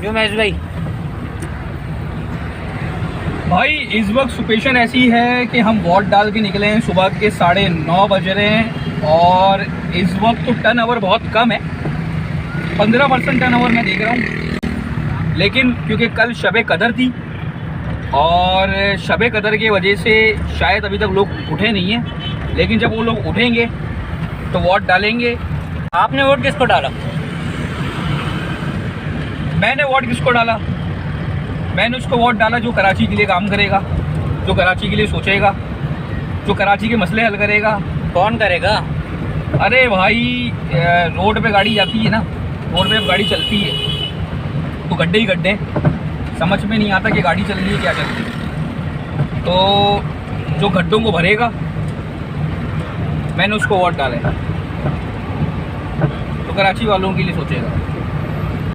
जो महेश भाई भाई इस वक्त सिचुएशन ऐसी है कि हम वोट डाल के निकले हैं, सुबह के 9:30 बज रहे हैं और इस वक्त तो टर्न ओवर बहुत कम है, 15% टर्न ओवर मैं देख रहा हूँ। लेकिन क्योंकि कल शब कदर थी और शब कदर की वजह से शायद अभी तक लोग उठे नहीं हैं, लेकिन जब वो लोग उठेंगे तो वोट डालेंगे। आपने वोट किसको डाला? मैंने वोट किसको डाला? मैंने उसको वोट डाला जो कराची के लिए काम करेगा, जो कराची के लिए सोचेगा, जो कराची के मसले हल करेगा। कौन करेगा? अरे भाई रोड पे गाड़ी जाती है ना, रोड पे गाड़ी चलती है तो गड्ढे ही गड्ढे, समझ में नहीं आता कि गाड़ी चल रही है क्या चल रही है। तो जो गड्ढों को भरेगा मैंने उसको वोट डाला है, तो कराची वालों के लिए सोचेगा।